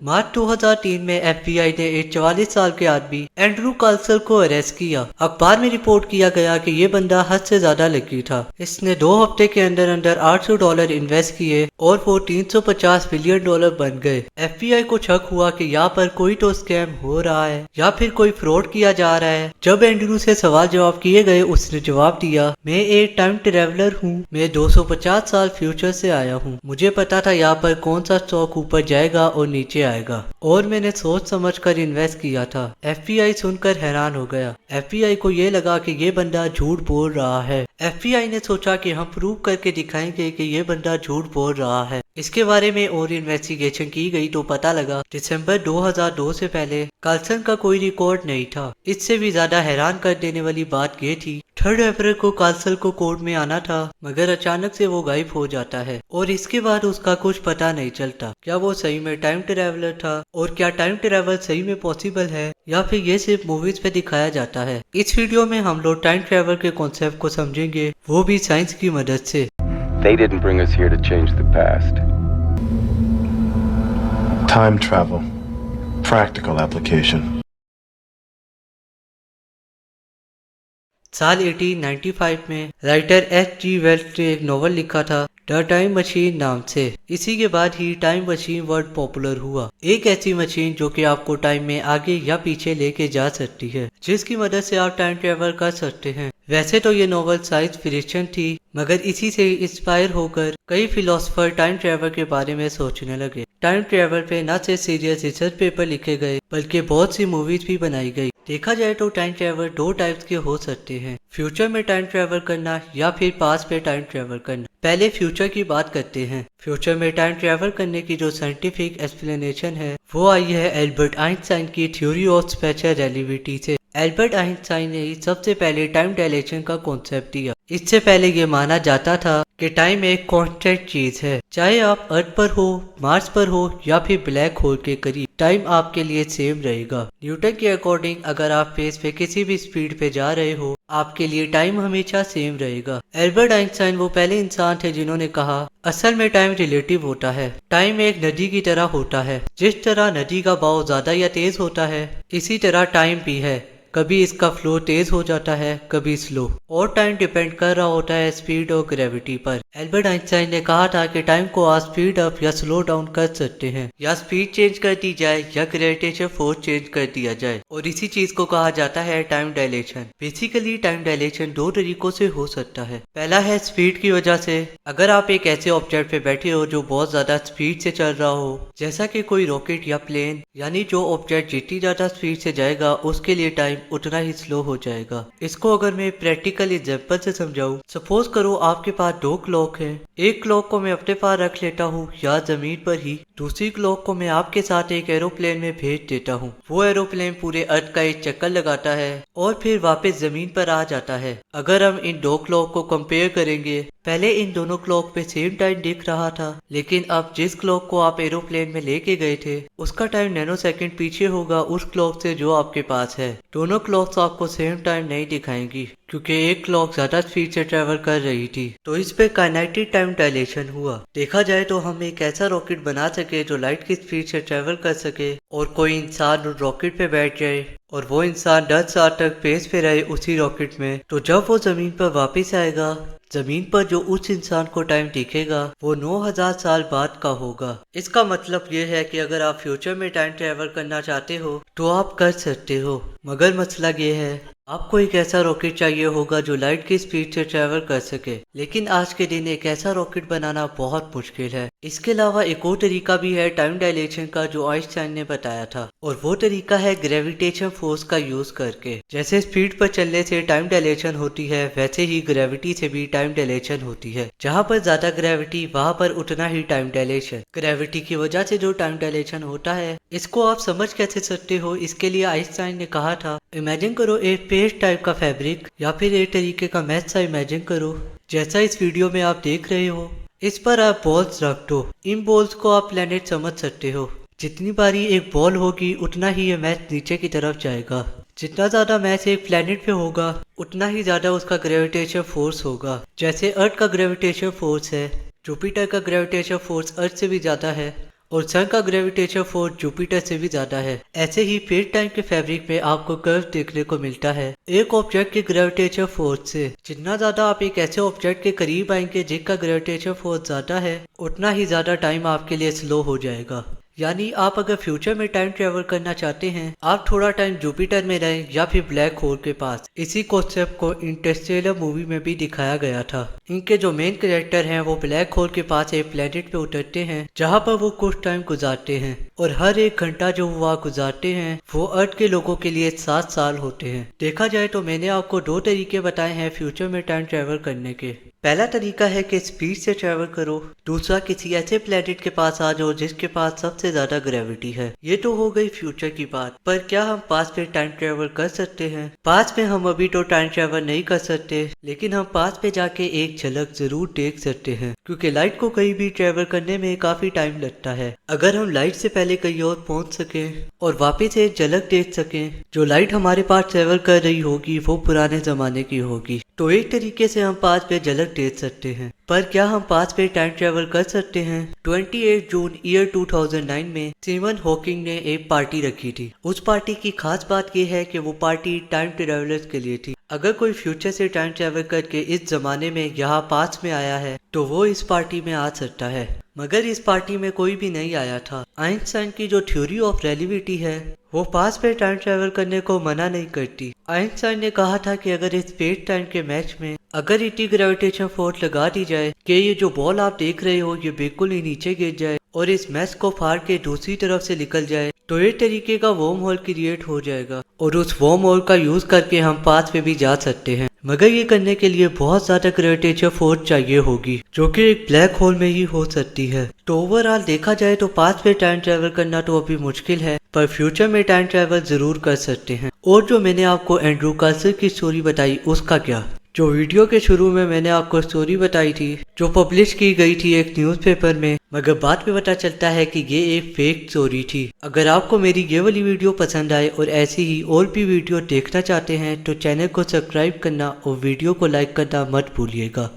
मार्च 2003 में एफबीआई ने एक 44 साल के आदमी एंड्रू कार्लसन को अरेस्ट किया। अखबार में रिपोर्ट किया गया कि ये बंदा हद से ज्यादा लकी था। इसने 2 हफ्ते के अंदर अंदर $800 इन्वेस्ट किए और वो $350 बिलियन बन गए। एफबीआई को शक हुआ कि यहाँ पर कोई तो स्कैम हो रहा है या फिर कोई फ्रॉड किया जा रहा है। जब एंड्रू से सवाल जवाब किए गए, उसने जवाब दिया, मैं एक टाइम ट्रेवलर हूँ, मैं 250 साल फ्यूचर से आया हूँ। मुझे पता था यहाँ पर कौन सा स्टॉक ऊपर जाएगा और नीचे आएगा और मैंने सोच समझ कर इन्वेस्ट किया था। एफबीआई सुनकर हैरान हो गया। एफबीआई को ये लगा कि ये बंदा झूठ बोल रहा है। एफबीआई ने सोचा कि हम प्रूव करके दिखाएंगे कि ये बंदा झूठ बोल रहा है। इसके बारे में और इन्वेस्टिगेशन की गई तो पता लगा दिसंबर 2002 से पहले कार्लसन का कोई रिकॉर्ड नहीं था। इससे भी ज्यादा हैरान कर देने वाली बात ये थी, 3 अप्रैल को कार्लसन को कोर्ट में आना था, मगर अचानक से वो गायब हो जाता है और इसके बाद उसका कुछ पता नहीं चलता। क्या वो सही में टाइम ट्रैवलर था और क्या टाइम ट्रैवल सही में पॉसिबल है या फिर ये सिर्फ मूवीज पे दिखाया जाता है। इस वीडियो में हम लोग टाइम ट्रैवल के कॉन्सेप्ट को समझेंगे, वो भी साइंस की मदद से। They didn't bring us here to change the past. Time travel. Practical application. साल 1895 में राइटर H.G. वेल्स ने एक नॉवल लिखा था द टाइम मशीन नाम से। इसी के बाद ही टाइम मशीन वर्ड पॉपुलर हुआ। एक ऐसी मशीन जो कि आपको टाइम में आगे या पीछे लेके जा सकती है, जिसकी मदद से आप टाइम ट्रेवल कर सकते हैं। वैसे तो ये नॉवल साइंस फिक्शन थी, मगर इसी से इंस्पायर होकर कई फिलोसोफर टाइम ट्रेवल के बारे में सोचने लगे। टाइम ट्रेवल पे न सिर्फ सीरियस रिसर्च पेपर लिखे गए बल्कि बहुत सी मूवीज भी बनाई गई। देखा जाए तो टाइम ट्रेवल 2 टाइप्स के हो सकते हैं, फ्यूचर में टाइम ट्रेवल करना या फिर पास्ट में टाइम ट्रेवल करना। पहले फ्यूचर की बात करते हैं। फ्यूचर में टाइम ट्रेवल करने की जो साइंटिफिक एक्सप्लेनेशन है वो आई है एल्बर्ट आइंस्टाइन की थ्योरी ऑफ स्पेशल रिलेटिविटी से। एल्बर्ट आइंस्टाइन ने ही सबसे पहले टाइम डायलेशन का कॉन्सेप्ट दिया। इससे पहले ये माना जाता था कि टाइम एक कांस्टेंट चीज है, चाहे आप अर्थ पर हो, मार्स पर हो या फिर ब्लैक होल के करीब, टाइम आपके लिए सेम रहेगा। न्यूटन के अकॉर्डिंग अगर आप स्पेस पे किसी भी स्पीड पे जा रहे हो, आपके लिए टाइम हमेशा सेम रहेगा। एल्बर्ट आइंस्टाइन वो पहले इंसान थे जिन्होंने कहा असल में टाइम रिलेटिव होता है। टाइम एक नदी की तरह होता है। जिस तरह नदी का बहाव ज्यादा या तेज होता है, इसी तरह टाइम भी है। कभी इसका फ्लो तेज हो जाता है, कभी स्लो, और टाइम डिपेंड कर रहा होता है स्पीड और ग्रेविटी पर। एल्बर्ट आइंस्टाइन ने कहा था कि टाइम को आप स्पीड अप या स्लो डाउन कर सकते हैं, या स्पीड चेंज कर दी जाए या ग्रेविटेशन फोर्स चेंज कर दिया जाए, और इसी चीज को कहा जाता है time dilation. Basically time dilation 2 तरीकों से हो सकता है। पहला है स्पीड की वजह से। अगर आप एक ऐसे ऑब्जेक्ट पे बैठे हो जो बहुत ज्यादा स्पीड से चल रहा हो, जैसा कि कोई रॉकेट या प्लेन, यानी जो ऑब्जेक्ट जितनी ज्यादा स्पीड से जाएगा उसके लिए टाइम उतना ही स्लो हो जाएगा। इसको अगर मैं प्रैक्टिकल एग्जांपल से समझाऊं, सपोज करो आपके पास 2 क्लॉक है। एक क्लॉक को मैं अपने पास रख लेता हूँ या जमीन पर ही, दूसरी क्लॉक को मैं आपके साथ एक एरोप्लेन में भेज देता हूँ। वो एरोप्लेन पूरे अर्थ का एक चक्कर लगाता है और फिर वापस जमीन पर आ जाता है। अगर हम इन 2 क्लॉक को कंपेयर करेंगे, पहले इन दोनों क्लॉक पे सेम टाइम दिख रहा था, लेकिन अब जिस क्लॉक को आप एरोप्लेन में लेके गए थे उसका टाइम नैनो सेकंड पीछे होगा उस क्लॉक से जो आपके पास है। दोनों क्लॉक्स आपको सेम टाइम नहीं दिखाएंगी क्योंकि एक क्लॉक ज्यादा स्पीड से ट्रेवल कर रही थी। तो इस पे काइनेटिक टाइम डायलेशन हुआ। देखा जाए तो हम एक ऐसा रॉकेट बना सके जो लाइट की स्पीड से ट्रेवल कर सके, और कोई इंसान उस रॉकेट पे बैठ जाए और वो इंसान 10 साल तक स्पेस पे रहे उसी रॉकेट में, तो जब वो जमीन पर वापस आएगा, जमीन पर जो उस इंसान को टाइम दिखेगा वो 9000 साल बाद का होगा। इसका मतलब ये है कि अगर आप फ्यूचर में टाइम ट्रेवल करना चाहते हो तो आप कर सकते हो, मगर मसला ये है आपको एक ऐसा रॉकेट चाहिए होगा जो लाइट की स्पीड से ट्रेवल कर सके। लेकिन आज के दिन एक ऐसा रॉकेट बनाना बहुत मुश्किल है। इसके अलावा एक और तरीका भी है टाइम डायलेशन का जो आइंस्टाइन ने बताया था, और वो तरीका है ग्रेविटेशन फोर्स का यूज करके। जैसे स्पीड पर चलने से टाइम डायलेशन होती है, वैसे ही ग्रेविटी से भी टाइम डायलेशन होती है। जहाँ पर ज्यादा ग्रेविटी वहाँ पर उतना ही टाइम डायलेशन। ग्रेविटी की वजह से जो टाइम डायलेशन होता है, इसको आप समझ कैसे सकते हो, इसके लिए आइंस्टाइन ने कहा था, इमेजिन करो एक पेस्ट टाइप का फैब्रिक या फिर एक तरीके का मैथ सा इमेजिन करो, जैसा इस वीडियो में आप देख रहे हो। इस पर आप बॉल्स रख दो। इन बॉल्स को आप प्लेनेट समझ सकते हो। जितनी बारी एक बॉल होगी उतना ही ये मैच नीचे की तरफ जाएगा। जितना ज्यादा मैच एक प्लेनेट पे होगा उतना ही ज्यादा उसका ग्रेविटेशन फोर्स होगा। जैसे अर्थ का ग्रेविटेशन फोर्स है, जुपिटर का ग्रेविटेशन फोर्स अर्थ से भी ज्यादा है, और सन का ग्रेविटेशन फोर्स जुपिटर से भी ज्यादा है। ऐसे ही स्पेस टाइम के फैब्रिक में आपको कर्व देखने को मिलता है। एक ऑब्जेक्ट के ग्रेविटेशन फोर्स से जितना ज्यादा आप एक ऐसे ऑब्जेक्ट के करीब आएंगे जिसका ग्रेविटेशन फोर्स ज्यादा है, उतना ही ज्यादा टाइम आपके लिए स्लो हो जाएगा। यानी आप अगर फ्यूचर में टाइम ट्रेवल करना चाहते हैं, आप थोड़ा टाइम जुपिटर में रहें या फिर ब्लैक होल के पास। इसी कॉन्सेप्ट को इंटरस्टेलर मूवी में भी दिखाया गया था। इनके जो मेन कैरेक्टर हैं वो ब्लैक होल के पास एक प्लेनेट पे उतरते हैं जहाँ पर वो कुछ टाइम गुजारते हैं और हर एक घंटा जो वो वहाँ गुजारते हैं वो अर्थ के लोगों के लिए 7 साल होते हैं। देखा जाए तो मैंने आपको 2 तरीके बताए हैं फ्यूचर में टाइम ट्रेवल करने के। पहला तरीका है कि स्पीड से ट्रेवल करो, दूसरा किसी ऐसे प्लेनेट के पास आ जाओ जिसके पास सबसे ज्यादा ग्रेविटी है। ये तो हो गई फ्यूचर की बात, पर क्या हम पास्ट में टाइम ट्रेवल कर सकते हैं? पास्ट में हम अभी तो टाइम ट्रेवल नहीं कर सकते, लेकिन हम पास्ट में जाके एक झलक जरूर देख सकते हैं, क्योंकि लाइट को कहीं भी ट्रेवल करने में काफी टाइम लगता है। अगर हम लाइट से पहले कहीं और पहुंच सके और वापस एक झलक देख सके, जो लाइट हमारे पास ट्रेवल कर रही होगी वो पुराने जमाने की होगी, तो एक तरीके से हम पास्ट में झलक देख सकते हैं। पर क्या हम पास्ट में टाइम ट्रेवल कर सकते हैं? 28 जून ईयर 2009 में स्टीफन हॉकिंग ने एक पार्टी रखी थी। उस पार्टी की खास बात यह है कि वो पार्टी टाइम ट्रेवलर्स के लिए थी। अगर कोई फ्यूचर से टाइम ट्रेवल करके इस जमाने में यहाँ पास्ट में आया है तो वो इस पार्टी में आ सकता है, मगर इस पार्टी में कोई भी नहीं आया था। आइंस्टाइन की जो थ्योरी ऑफ रिलेटिविटी है वो पास्ट में टाइम ट्रेवल करने को मना नहीं करती। आइंस्टाइन ने कहा था कि अगर इस स्पेस टाइम के मैच में अगर इतनी ग्रेविटेशन फोर्स लगा दी जाए कि ये जो बॉल आप देख रहे हो ये बिल्कुल ही नीचे गिर जाए और इस मैच को फाड़ के दूसरी तरफ से निकल जाए, तो एक तरीके का वर्म होल क्रिएट हो जाएगा और उस वर्म होल का यूज करके हम पास्ट में भी जा सकते हैं। मगर ये करने के लिए बहुत ज्यादा ग्रेविटेशन फोर्स चाहिए होगी, जो कि एक ब्लैक होल में ही हो सकती है। तो ओवरऑल देखा जाए तो पास्ट में टाइम ट्रेवल करना तो अभी मुश्किल है, पर फ्यूचर में टाइम ट्रेवल जरूर कर सकते हैं। और जो मैंने आपको एंड्रू कार्सन की स्टोरी बताई उसका क्या? जो वीडियो के शुरू में मैंने आपको स्टोरी बताई थी जो पब्लिश की गई थी एक न्यूज़पेपर में, मगर बाद में पता चलता है कि ये एक फेक स्टोरी थी। अगर आपको मेरी ये वाली वीडियो पसंद आए और ऐसी ही और भी वीडियो देखना चाहते हैं तो चैनल को सब्सक्राइब करना और वीडियो को लाइक करना मत भूलिएगा।